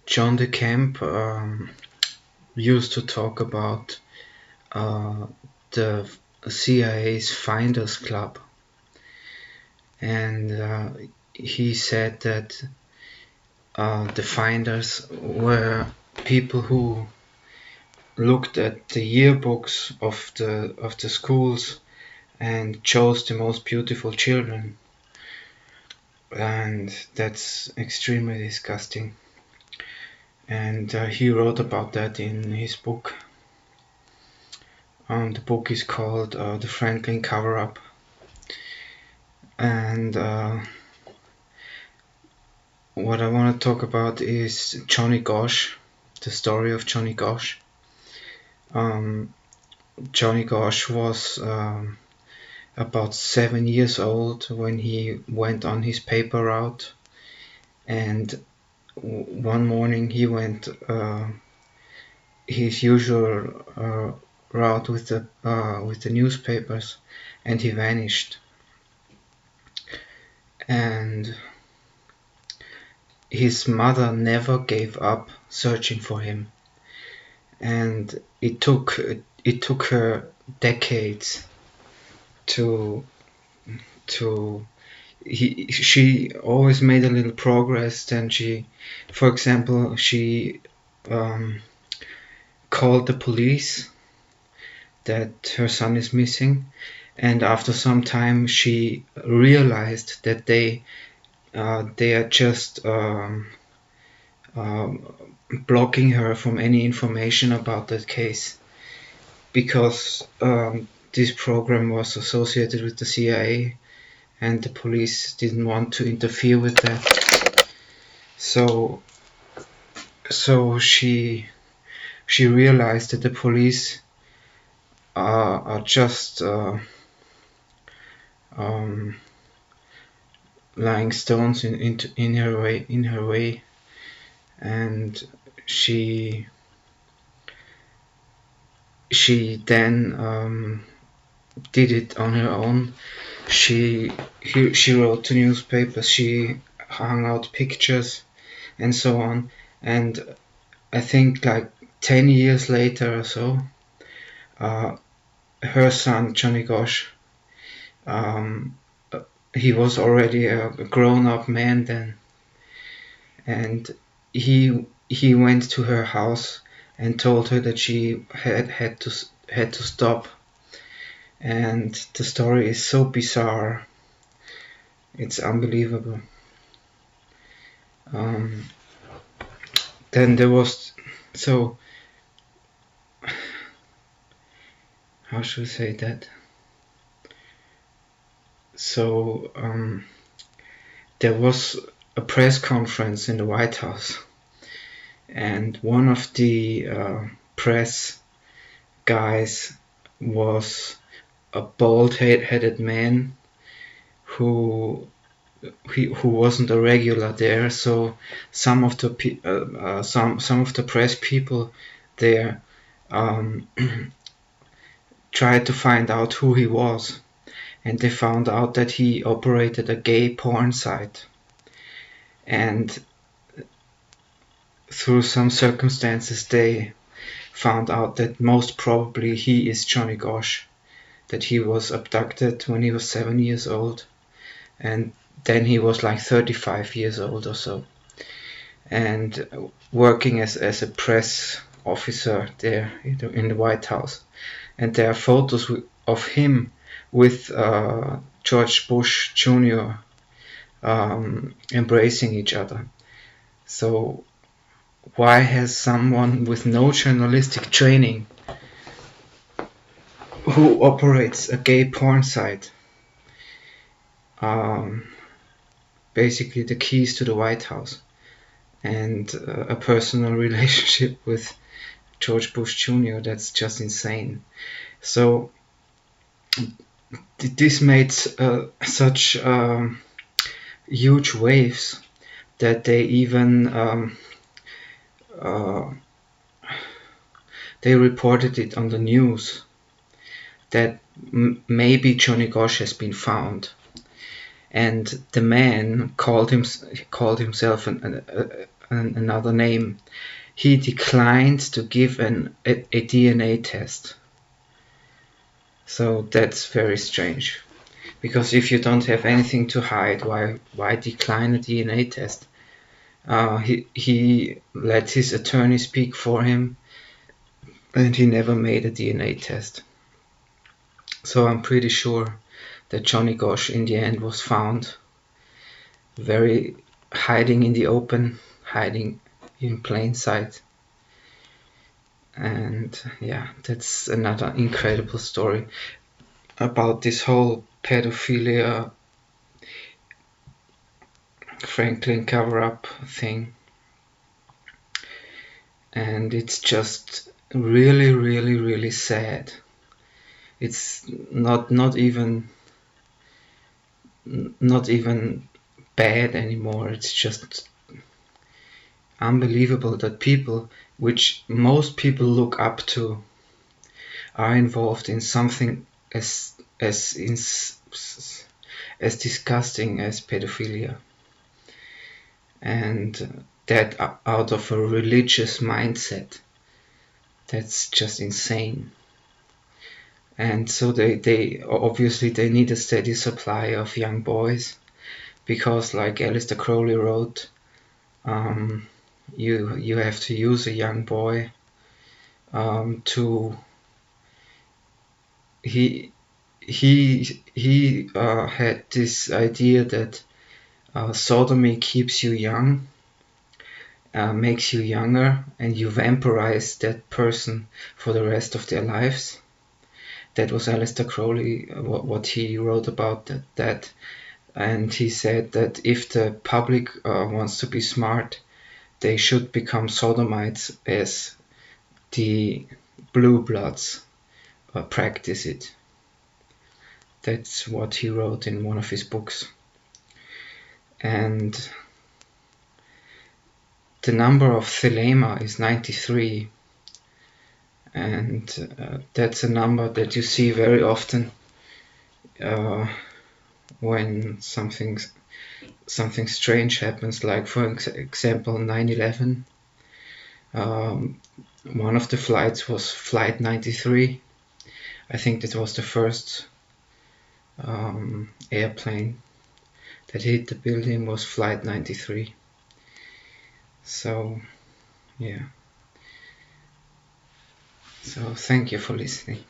John de Camp used to talk about uh, the CIA's Finders Club, and he said that the finders were people who looked at the yearbooks of the schools and chose the most beautiful children, and that's extremely disgusting. And he wrote about that in his book. The book is called The Franklin Cover-Up, and what I want to talk about is Johnny Gosch, the story of Johnny Gosch. Johnny Gosch was about 7 years old when he went on his paper route, and one morning he went his usual route with the newspapers, and he vanished. And his mother never gave up searching for him, and it took her decades to she always made a little progress. Then she, for example, she called the police that her son is missing, and after some time she realized that they are just blocking her from any information about that case, because this program was associated with the CIA and the police didn't want to interfere with that. So she realized that the police are just lying stones in her way, and she then did it on her own. She wrote to newspapers, she hung out pictures and so on, and I think like 10 years later or so, her son Johnny Gosch, he was already a grown-up man then, and he went to her house and told her that she had to stop. And the story is so bizarre, it's unbelievable. Then there was, so how should I say that? So there was a press conference in the White House, and one of the press guys was a bald-headed man who wasn't a regular there. So some of the some of the press people there tried to find out who he was, and they found out that he operated a gay porn site. And through some circumstances they found out that most probably he is Johnny Gosch, that he was abducted when he was 7 years old, and then he was like 35 years old or so, and working as a press officer there in the White House. And there are photos of him with George Bush Jr. Embracing each other. So why has someone with no journalistic training, who operates a gay porn site, basically the keys to the White House, and a personal relationship with George Bush Jr.? That's just insane. So this made such huge waves that they even they reported it on the news that maybe Johnny Gosch has been found. And the man called himself another name. He declined to give a DNA test. So that's very strange. Because if you don't have anything to hide, why decline a DNA test? He let his attorney speak for him, and he never made a DNA test. So I'm pretty sure that Johnny Gosch in the end was found very hiding in the open, hiding in plain sight. And yeah, that's another incredible story about this whole pedophilia Franklin cover-up thing. And it's just really, really, really sad. It's not even bad anymore. It's just unbelievable that people, which most people look up to, are involved in something as disgusting as pedophilia, and that out of a religious mindset. That's just insane. And so they obviously they need a steady supply of young boys, because like Aleister Crowley wrote, you have to use a young boy to he had this idea that sodomy keeps you young, makes you younger, and you vampirize that person for the rest of their lives. That was Aleister Crowley, what he wrote about that. And he said that if the public wants to be smart, they should become sodomites as the blue bloods practice it. That's what he wrote in one of his books. And the number of thelema is 93, and that's a number that you see very often when something strange happens, like for example 9/11. One of the flights was Flight 93. I think that was the first airplane that hit the building, was Flight 93. So yeah. So thank you for listening.